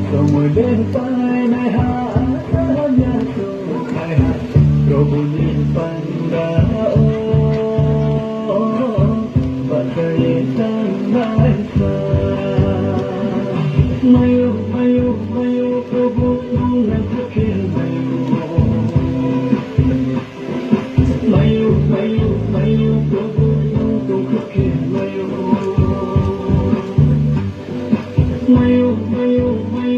Kemudian hanya sukai robulin pandao bagai tanah mayu mayu mayu robulin kecil mayu mayu mayu robulin kecil mayu mayu mayu mayu